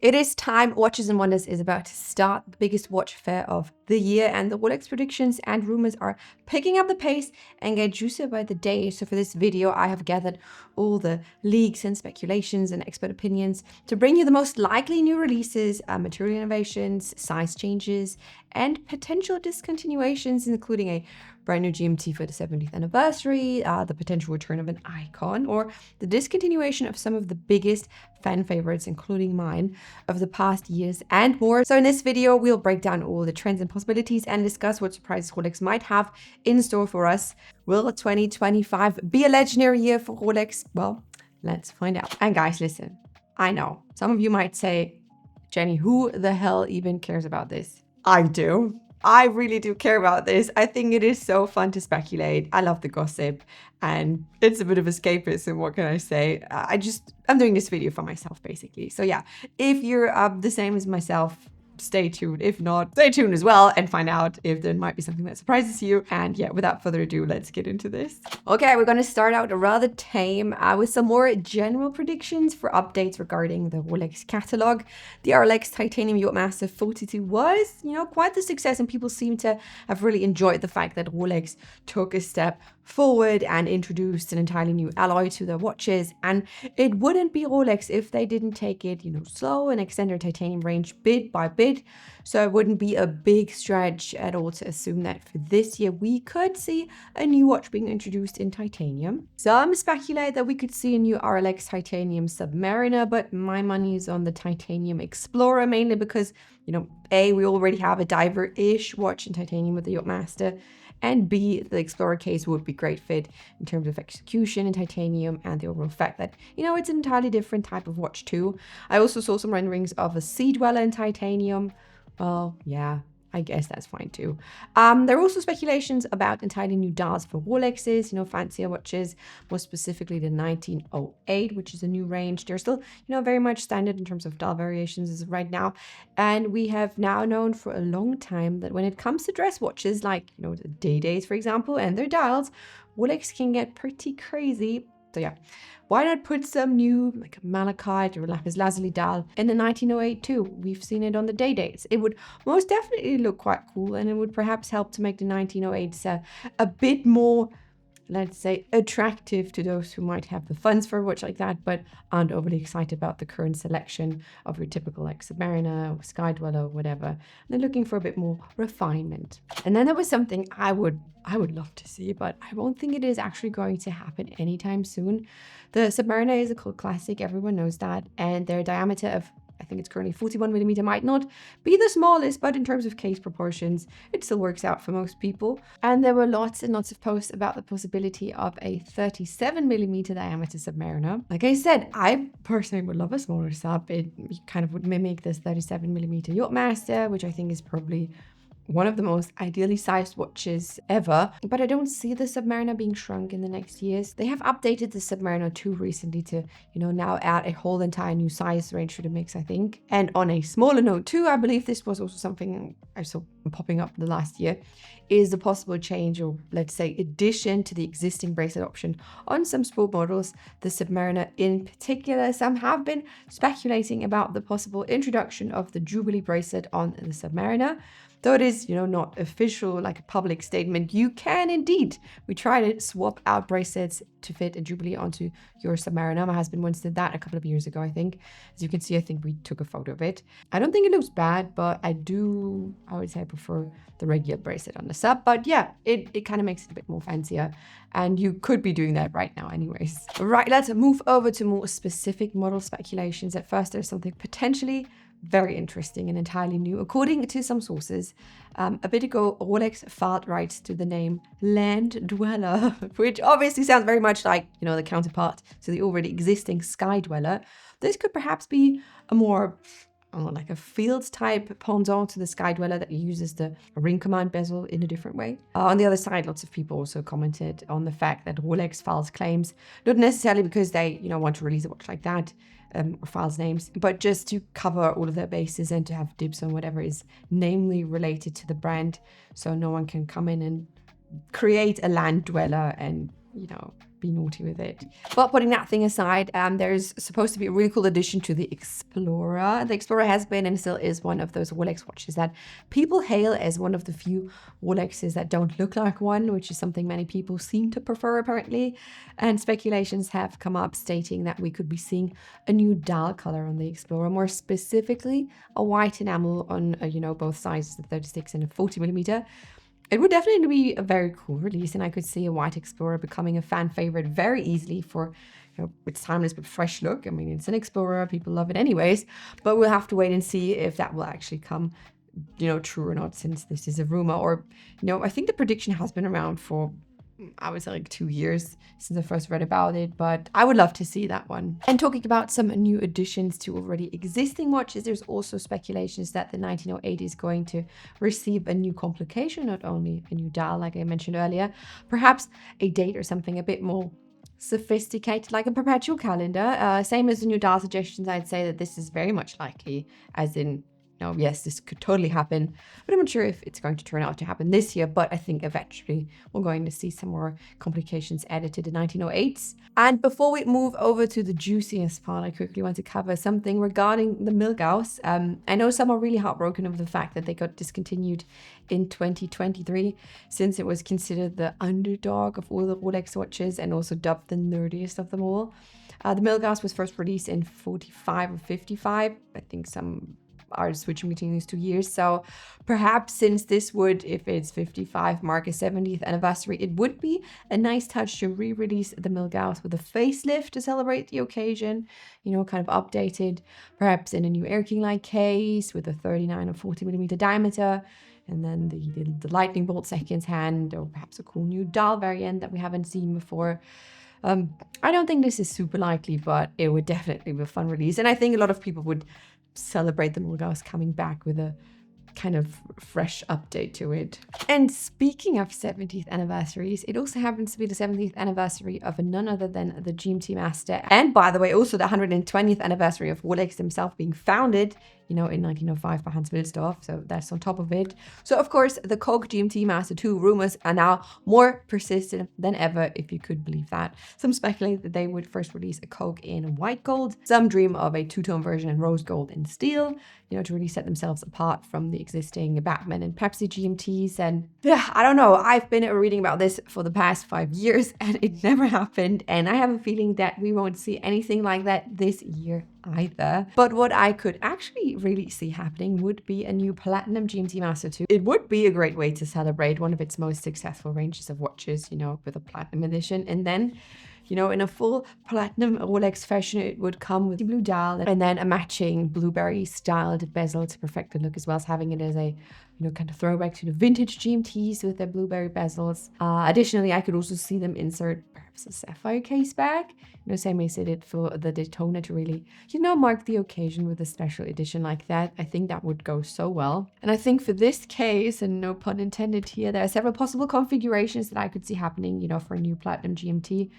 It is time. Watches and Wonders is about to start, the biggest watch fair of the year, and the Rolex predictions and rumors are picking up the pace and get juicier by the day. So for this video, I have gathered all the leaks and speculations and expert opinions to bring you the most likely new releases, material innovations, size changes, and potential discontinuations, including a brand new GMT for the 70th anniversary, the potential return of an icon, or the discontinuation of some of the biggest fan favorites, including mine, of the past years and more. So in this video, we'll break down all the trends and possibilities and discuss what surprises Rolex might have in store for us. Will 2025 be a legendary year for Rolex? Well, let's find out. And guys, listen, I know some of you might say, Jenny, who the hell even cares about this? I do. I really do care about this. I think it is so fun to speculate. I love the gossip and it's a bit of escapism. What can I say? I'm doing this video for myself, basically. So yeah, if you're the same as myself, stay tuned. If not, stay tuned as well and find out if there might be something that surprises you. And yeah, without further ado, let's get into this. Okay, we're going to start out rather tame with some more general predictions for updates regarding the Rolex catalog. The RLX Titanium Yachtmaster 42 was, quite the success, and people seem to have really enjoyed the fact that Rolex took a step forward and introduced an entirely new alloy to their watches. And it wouldn't be Rolex if they didn't take it, slow and extend their titanium range bit by bit. So it wouldn't be a big stretch at all to assume that for this year we could see a new watch being introduced in titanium. Some speculate that we could see a new RLX Titanium Submariner, but my money is on the Titanium Explorer, mainly because, A, we already have a diver-ish watch in titanium with the Yachtmaster, and B, the Explorer case would be great fit in terms of execution in titanium and the overall fact that, it's an entirely different type of watch too. I also saw some renderings of a Sea Dweller in titanium. Well, yeah, I guess that's fine too. There are also speculations about entirely new dials for Rolexes, fancier watches, more specifically the 1908, which is a new range. They're still, very much standard in terms of dial variations as of right now. And we have now known for a long time that when it comes to dress watches, like, the day-days, for example, and their dials, Rolex can get pretty crazy. So yeah, why not put some new, like a malachite or lapis lazuli dial in the 1908 too? We've seen it on the day-days. It would most definitely look quite cool, and it would perhaps help to make the 1908s a bit more, let's say, attractive to those who might have the funds for a watch like that, but aren't overly excited about the current selection of your typical like Submariner or Sky Dweller or whatever. They're looking for a bit more refinement. And then there was something I would love to see, but I won't think it is actually going to happen anytime soon. The Submariner is a cult classic, everyone knows that, and their diameter of, I think it's currently 41mm, might not be the smallest, but in terms of case proportions, it still works out for most people. And there were lots and lots of posts about the possibility of a 37mm diameter Submariner. Like I said, I personally would love a smaller sub. It kind of would mimic this 37mm Yachtmaster, which I think is probably one of the most ideally sized watches ever, but I don't see the Submariner being shrunk in the next years. They have updated the Submariner 2 recently to, now add a whole entire new size range to the mix, I think. And on a smaller note too, I believe this was also something I saw popping up the last year, is the possible change, or let's say addition, to the existing bracelet option on some sport models. The Submariner in particular, some have been speculating about the possible introduction of the Jubilee bracelet on the Submariner. Though it is, not official, like a public statement, you can indeed, we tried it, swap out bracelets to fit a Jubilee onto your Submariner. My husband once did that a couple of years ago, I think. As you can see, I think we took a photo of it. I don't think it looks bad, but I would say I prefer the regular bracelet on the sub. But yeah, it kind of makes it a bit more fancier. And you could be doing that right now anyways. Right, let's move over to more specific model speculations. At first, there's something potentially very interesting and entirely new. According to some sources, a bit ago, Rolex filed rights to the name Land Dweller, which obviously sounds very much like, the counterpart to the already existing Sky Dweller. This could perhaps be a more, like a field type pendant to the Sky Dweller that uses the ring command bezel in a different way. On the other side, lots of people also commented on the fact that Rolex files claims, not necessarily because they, want to release a watch like that, or files names, but just to cover all of their bases and to have dibs on whatever is namely related to the brand, so no one can come in and create a Land Dweller and be naughty with it. But putting that thing aside, there's supposed to be a really cool addition to the Explorer. The Explorer has been and still is one of those Rolex watches that people hail as one of the few Rolexes that don't look like one, which is something many people seem to prefer apparently. And speculations have come up stating that we could be seeing a new dial color on the Explorer, more specifically a white enamel on both sizes, the 36 and a 40 millimeter. It would definitely be a very cool release, and I could see a white Explorer becoming a fan favorite very easily for its timeless but fresh look. I mean, it's an Explorer, people love it anyways, but we'll have to wait and see if that will actually come true or not, since this is a rumor. Or I think the prediction has been around for, I would say, like 2 years since I first read about it, but I would love to see that one. And talking about some new additions to already existing watches, there's also speculations that the 1908 is going to receive a new complication, not only a new dial, like I mentioned earlier, perhaps a date or something a bit more sophisticated, like a perpetual calendar. Same as the new dial suggestions, I'd say that this is very much likely, as in, yes, this could totally happen, but I'm not sure if it's going to turn out to happen this year. But I think eventually we're going to see some more complications added to the 1908s. And before we move over to the juiciest part, I quickly want to cover something regarding the Milgauss. I know some are really heartbroken over the fact that they got discontinued in 2023, since it was considered the underdog of all the Rolex watches and also dubbed the nerdiest of them all. The Milgauss was first released in 45 or 55. I think some are switching between these 2 years. So perhaps, since this would, if it's 55, mark a 70th anniversary, it would be a nice touch to re-release the Milgauss with a facelift to celebrate the occasion, kind of updated, perhaps in a new air king-like case with a 39 or 40 millimeter diameter, and then the lightning bolt seconds hand, or perhaps a cool new dial variant that we haven't seen before. I don't think this is super likely, but it would definitely be a fun release, and I think a lot of people would celebrate the Milgauss coming back with a kind of fresh update to it. And speaking of 70th anniversaries, it also happens to be the 70th anniversary of none other than the GMT Master, and by the way, also the 120th anniversary of Rolex himself being founded, in 1905 by Hans Wilsdorf, so that's on top of it. So of course, the Coke GMT Master 2 rumors are now more persistent than ever, if you could believe that. Some speculate that they would first release a Coke in white gold. Some dream of a two-tone version in rose gold and steel, to really set themselves apart from the existing Batman and Pepsi GMTs. And yeah, I don't know, I've been reading about this for the past 5 years and it never happened, and I have a feeling that we won't see anything like that this year either. But what I could actually really see happening would be a new Platinum GMT Master 2. It would be a great way to celebrate one of its most successful ranges of watches, with a Platinum edition. And then, in a full Platinum Rolex fashion, it would come with the blue dial and then a matching blueberry styled bezel to perfect the look, as well as having it as a kind of throwback to the vintage GMTs with their blueberry bezels. Additionally, I could also see them insert perhaps a sapphire case back, same as they did for the Daytona, to really, mark the occasion with a special edition like that. I think that would go so well. And I think for this case, and no pun intended here, there are several possible configurations that I could see happening, for a new Platinum GMT.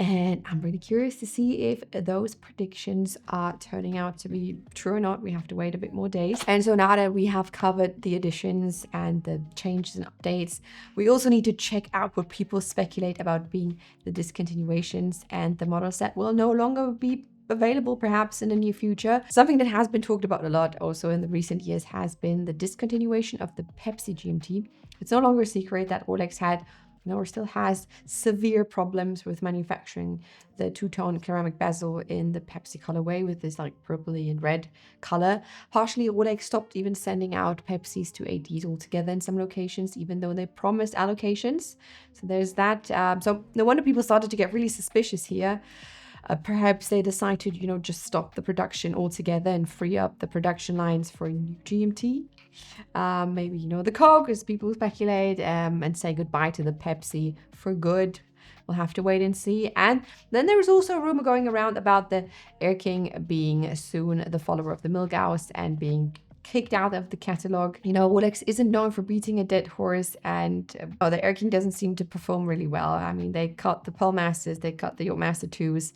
And I'm really curious to see if those predictions are turning out to be true or not. We have to wait a bit more days. And so now that we have covered the additions and the changes and updates, we also need to check out what people speculate about being the discontinuations and the models that will no longer be available perhaps in the near future. Something that has been talked about a lot also in the recent years has been the discontinuation of the Pepsi GMT. It's no longer a secret that Rolex had or still has severe problems with manufacturing the two-tone ceramic bezel in the Pepsi colorway with this like purpley and red color. Partially, Rolex stopped even sending out Pepsis to ADs altogether in some locations, even though they promised allocations. So there's that. So no wonder people started to get really suspicious here. Perhaps they decide to, just stop the production altogether and free up the production lines for a new GMT. Maybe, the Coke, as people speculate, and say goodbye to the Pepsi for good. We'll have to wait and see. And then there is also a rumor going around about the Air King being soon the follower of the Milgauss and being kicked out of the catalog. Rolex isn't known for beating a dead horse, and the Air King doesn't seem to perform really well. I mean, they cut the Pearl Masters, they cut the Yacht Master 2s,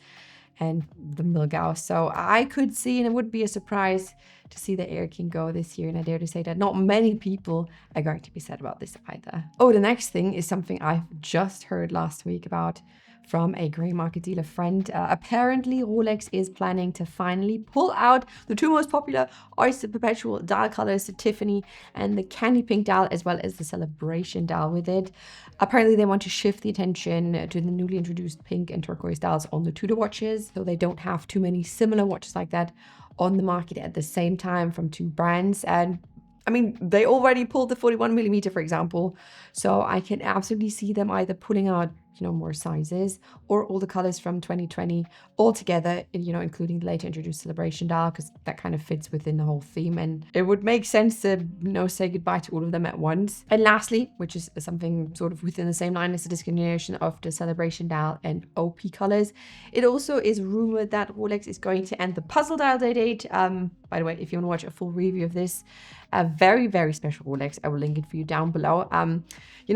and the Milgauss. So I could see, and it would be a surprise to see the Air King go this year, and I dare to say that not many people are going to be sad about this either. Oh, the next thing is something I've just heard last week about from a grey market dealer friend. Apparently, Rolex is planning to finally pull out the two most popular Oyster Perpetual dial colors, the Tiffany and the Candy Pink dial, as well as the Celebration dial with it. Apparently, they want to shift the attention to the newly introduced pink and turquoise dials on the Tudor watches, so they don't have too many similar watches like that on the market at the same time from two brands. And I mean, they already pulled the 41mm, for example, so I can absolutely see them either pulling out, more sizes or all the colors from 2020 all together, including the later introduced Celebration dial, because that kind of fits within the whole theme, and it would make sense to, say goodbye to all of them at once. And lastly, which is something sort of within the same line as the discontinuation of the Celebration dial and OP colors, it also is rumored that Rolex is going to end the puzzle dial date. By the way, if you want to watch a full review of this, a very, very special Rolex, I will link it for you down below.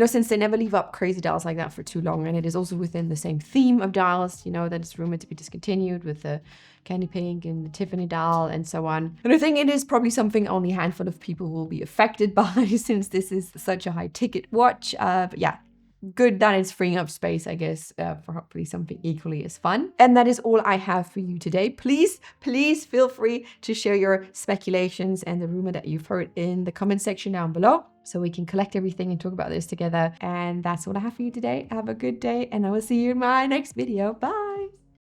Since they never leave up crazy dials like that for too long, and it is also within the same theme of dials, that it's rumored to be discontinued with the Candy Pink and the Tiffany dial and so on. And I think it is probably something only a handful of people will be affected by, since this is such a high ticket watch. But yeah, good that it's freeing up space, I guess, for hopefully something equally as fun. And that is all I have for you today. Please feel free to share your speculations and the rumor that you've heard in the comment section down below, so we can collect everything and talk about this together. And that's all I have for you today. Have a good day, and I will see you in my next video. Bye.